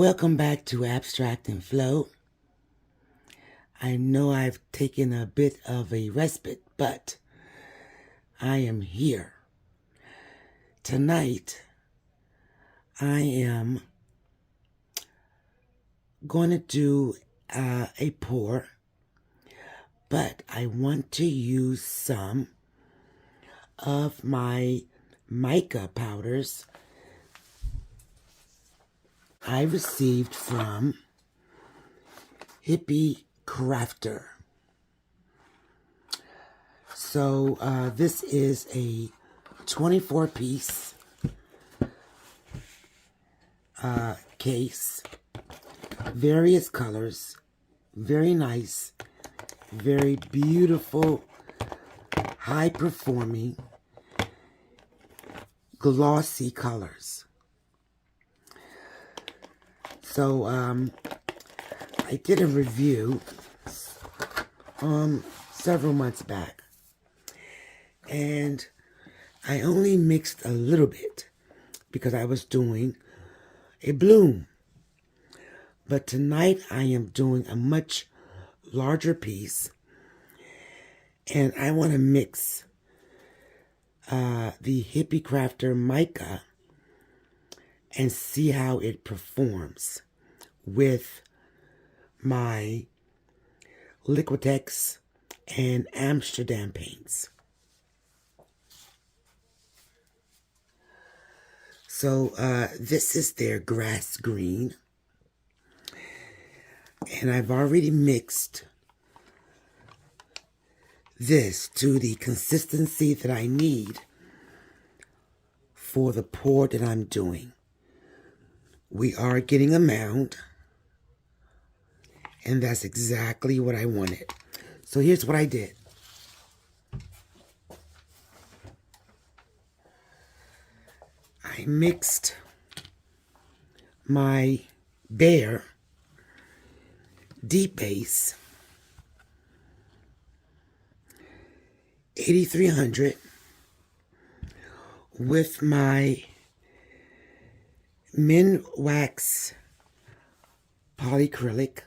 Welcome back to Abstract and Flow. I know I've taken a bit of a respite, but I am here. Tonight, I am going to do a pour, but I want to use some of my mica powders I received from Hippie Crafter. So this is a 24-piece case, various colors, very nice, very beautiful, high-performing, glossy colors. So I did a review several months back, and I only mixed a little bit because I was doing a bloom. But tonight I am doing a much larger piece, and I want to mix the Hippie Crafter Mica and see how it performs with my Liquitex and Amsterdam paints. So this is their grass green, and I've already mixed this to the consistency that I need for the pour that I'm doing. We are getting a mound, and that's exactly what I wanted. So here's what I did. I mixed my Bare Deep Base 8300 with my Min Wax Polyacrylic.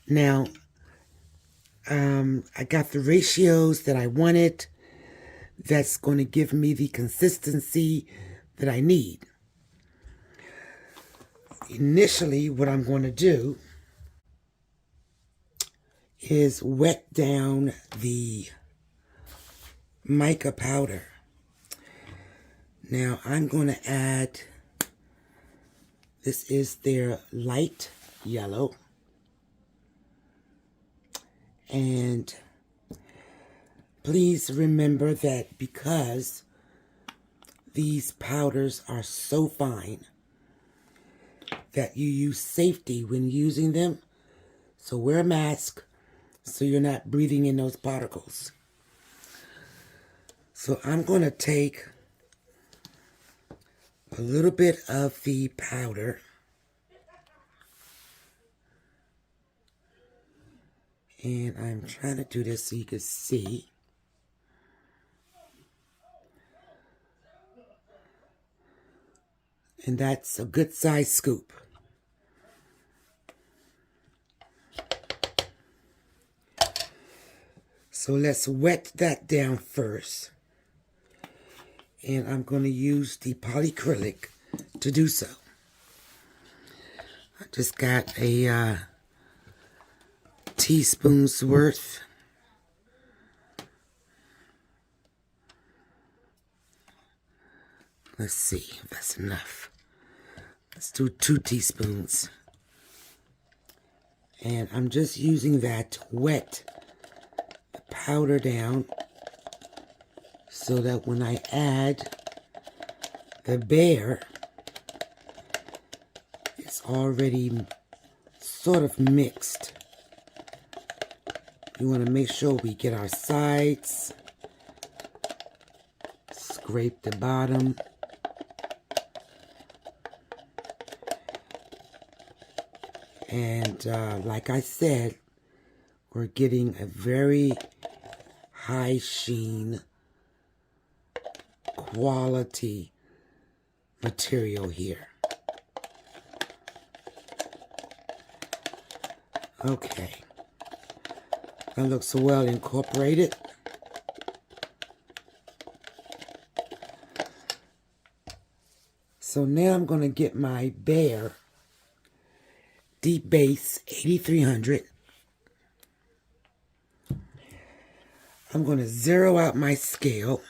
Now, I got the ratios that I wanted. That's going to give me the consistency that I need. Initially, what I'm going to do is wet down the mica powder. Now, I'm going to add, this is their light yellow. And please remember that because these powders are so fine, that you use safety when using them. So wear a mask so you're not breathing in those particles. So I'm going to take a little bit of the powder and I'm trying to do this so you can see. And that's a good size scoop. So let's wet that down first. And I'm going to use the polyacrylic to do so. I just got a teaspoon's worth. Let's see if that's enough. Let's do 2 teaspoons. And I'm just using that to wet the powder down so that when I add the Bare, it's already sort of mixed. We want to make sure we get our sides, scrape the bottom, and like I said, we're getting a very high sheen quality material here. Okay. That looks so well incorporated. So now I'm going to get my Bear Deep Base 8300. I'm going to zero out my scale.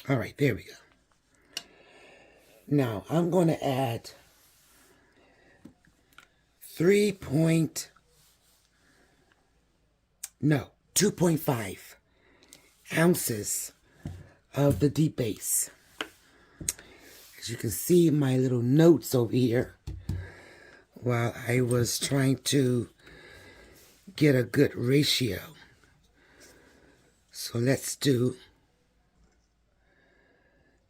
All right, there we go. Now I'm going to add 2.5 ounces of the deep base. As you can see my little notes over here while I was trying to get a good ratio. So let's do,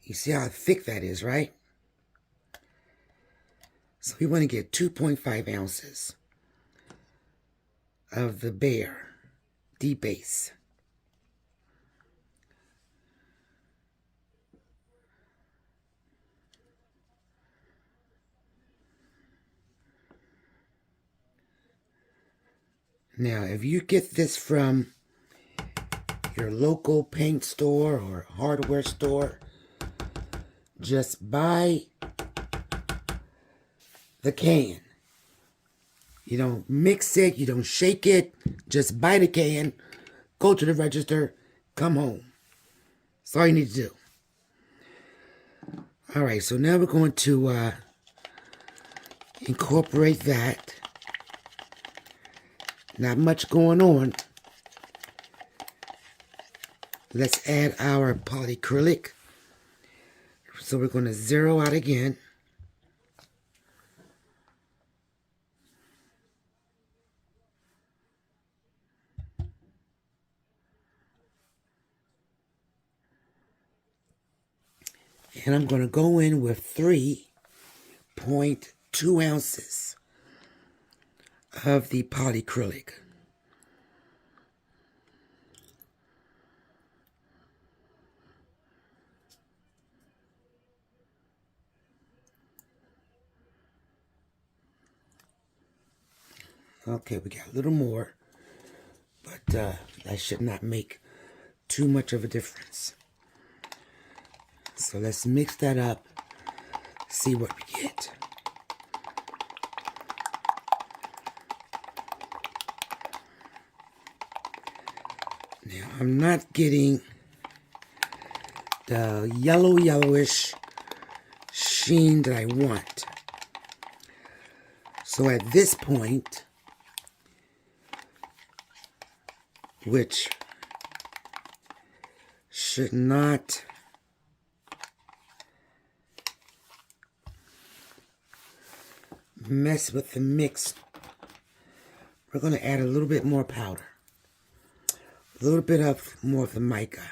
you see how thick that is, right? So we want to get 2.5 ounces of the Bear Deep Base. Now, if you get this from your local paint store or hardware store, just buy the can. You don't mix it, you don't shake it, just buy the can, go to the register, come home. That's all you need to do. All right, so now we're going to incorporate that. Not much going on. Let's add our polyacrylic. So we're going to zero out again. And I'm going to go in with 3.2 ounces of the polyacrylic. Okay, we got a little more, but that should not make too much of a difference. So let's mix that up, see what we get. Now, I'm not getting the yellowish sheen that I want. So at this point, which should not mess with the mix, we're going to add a little bit more powder. A little bit of more of the mica.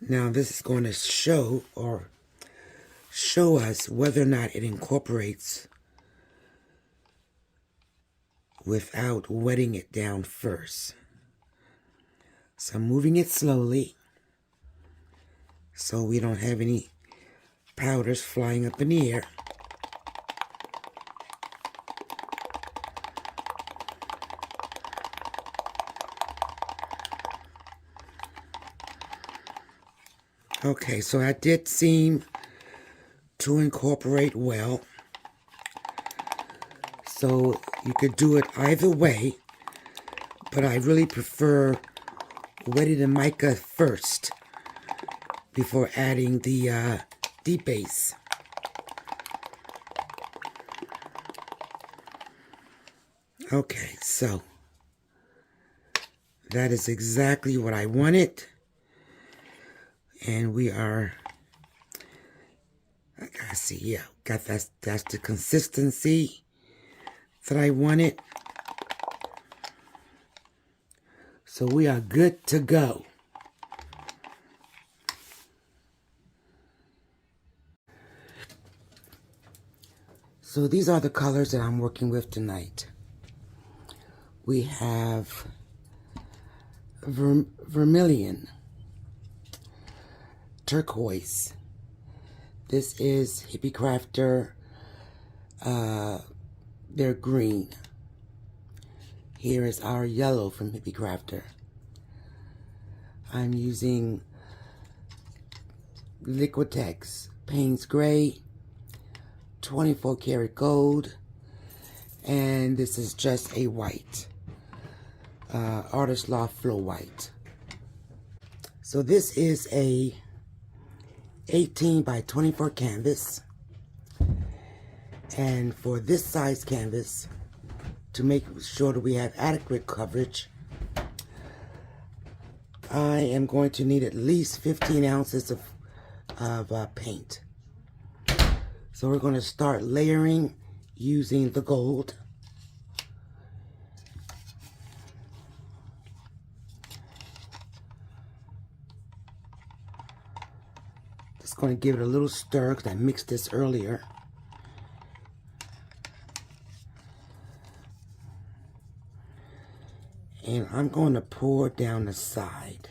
Now this is going to show us whether or not it incorporates without wetting it down first. So I'm moving it slowly so we don't have any powders flying up in the air. Okay, so that did seem to incorporate well. So you could do it either way, but I really prefer wetting the mica first before adding the deep base. Okay, so that is exactly what I wanted. And we are, I gotta see, yeah, that's the consistency that I wanted. So we are good to go. So these are the colors that I'm working with tonight. We have vermilion, turquoise. This is Hippie Crafter. They're green. Here is our yellow from Hippie Crafter. I'm using Liquitex Payne's Gray, 24 karat gold, and this is just a white, Artist Loft Flow White. So this is a 18 by 24 canvas, and for this size canvas, to make sure that we have adequate coverage, I am going to need at least 15 ounces of paint. So we're going to start layering using the gold. Just going to give it a little stir because I mixed this earlier. And I'm going to pour down the side.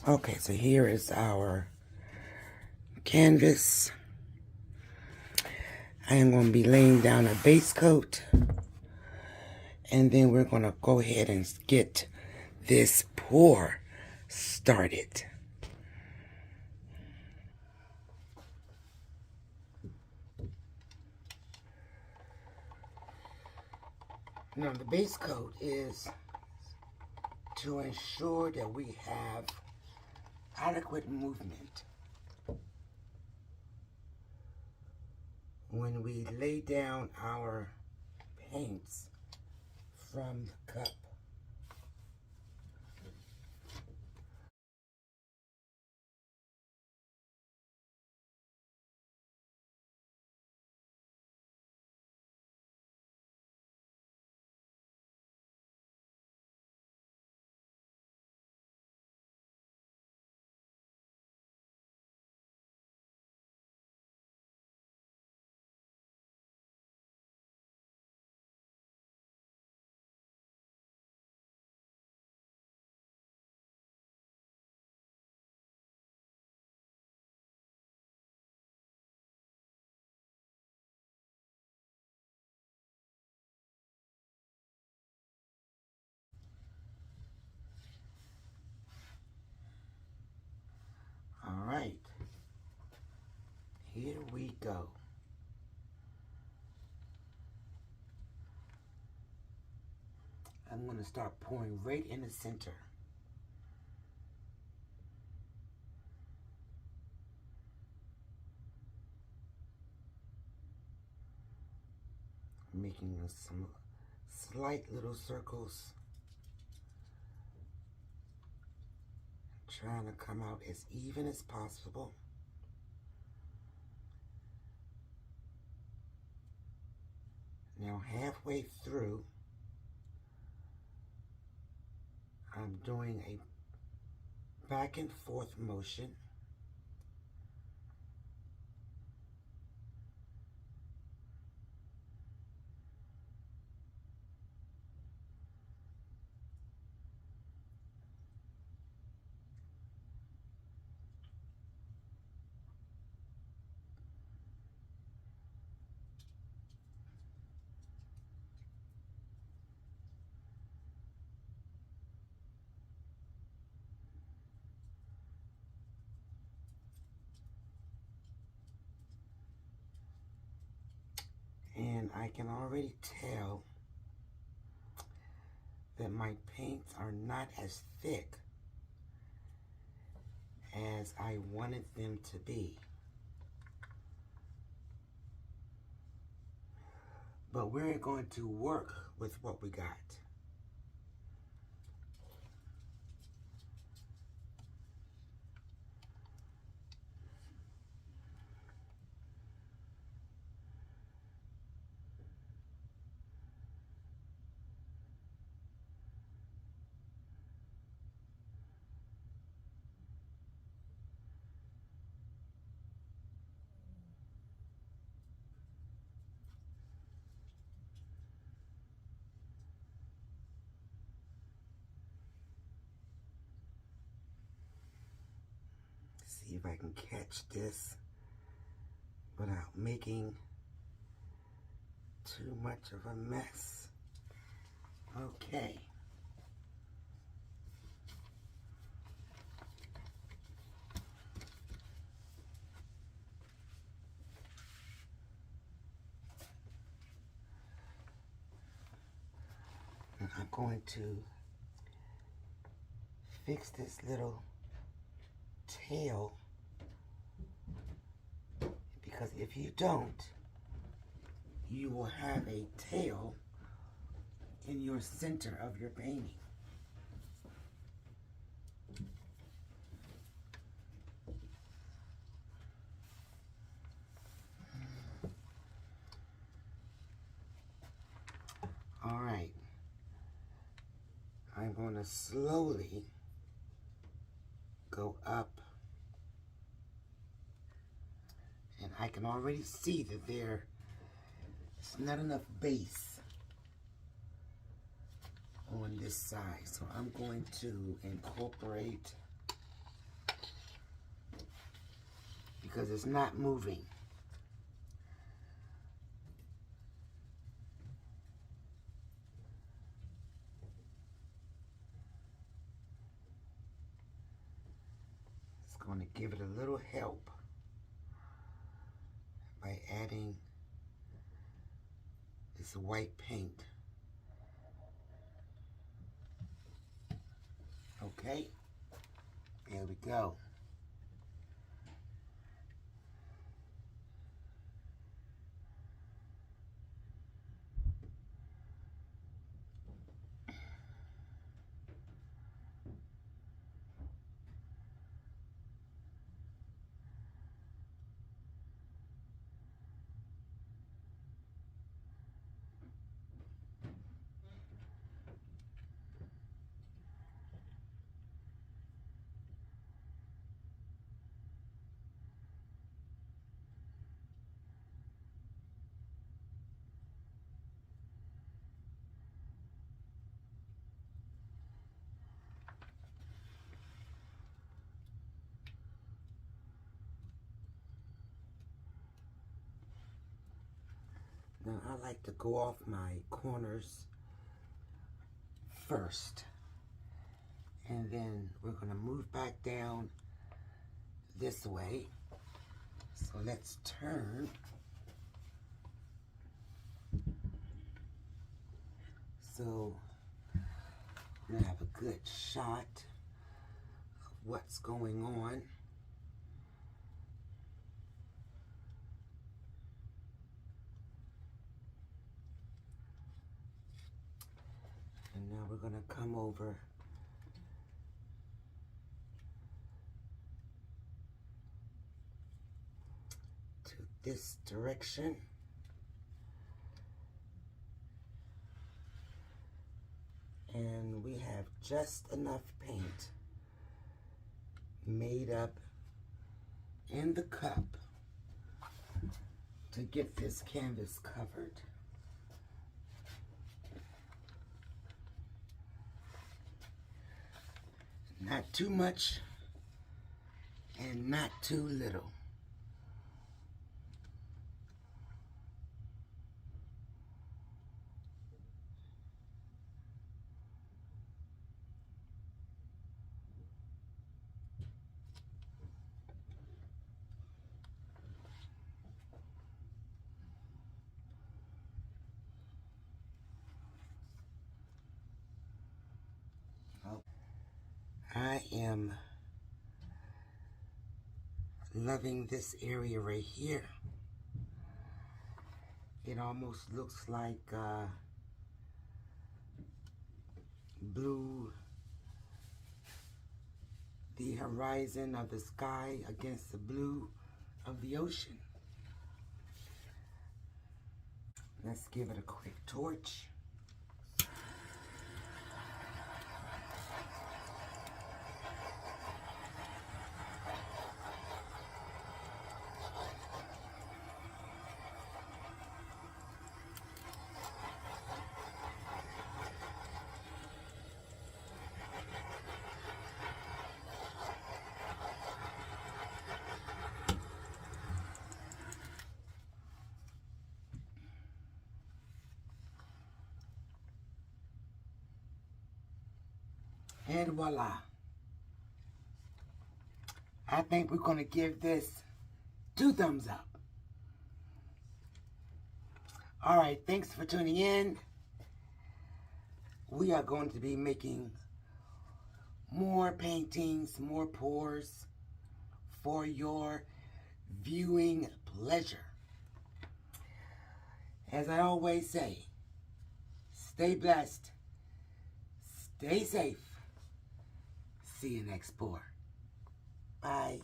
Okay, so here is our canvas. I am going to be laying down a base coat, and then we're going to go ahead and get this pour started. Now the base coat is to ensure that we have adequate movement when we lay down our paints from the cup. All right, here we go. I'm going to start pouring right in the center. Making some slight little circles. Trying to come out as even as possible. Now halfway through, I'm doing a back and forth motion. And I can already tell that my paints are not as thick as I wanted them to be. But we're going to work with what we got. See if I can catch this without making too much of a mess. Okay. And I'm going to fix this little tail, because if you don't, you will have a tail in your center of your painting. All right, I'm going to slowly go up, and I can already see that there's not enough base on this side, so I'm going to incorporate, because it's not moving. It's going to give it a little help by adding this white paint. Okay, there we go. Now I like to go off my corners first, and then we're going to move back down this way. So let's turn. So we have a good shot of what's going on. And now we're going to come over to this direction. And we have just enough paint made up in the cup to get this canvas covered. Not too much and not too little. I am loving this area right here. It almost looks like blue, the horizon of the sky against the blue of the ocean. Let's give it a quick torch. And voila. I think we're going to give this 2 thumbs up. All right, thanks for tuning in. We are going to be making more paintings, more pours for your viewing pleasure. As I always say, stay blessed, stay safe. See you next pour. Bye.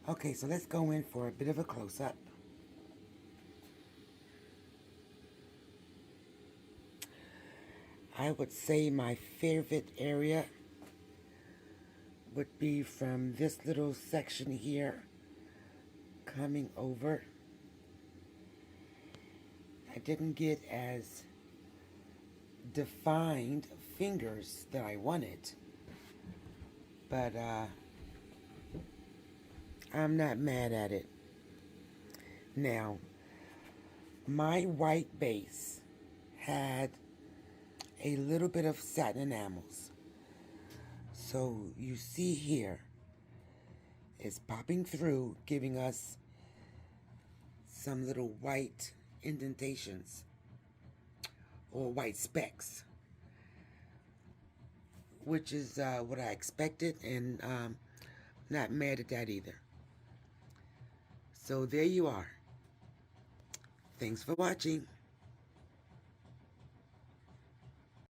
Okay, so let's go in for a bit of a close-up. I would say my favorite area would be from this little section here coming over. I didn't get as defined fingers that I wanted, but I'm not mad at it. Now, my white base had a little bit of satin enamels. So you see here, it's popping through, giving us some little white indentations or white specks, which is what I expected, and not mad at that either. So there you are. Thanks for watching.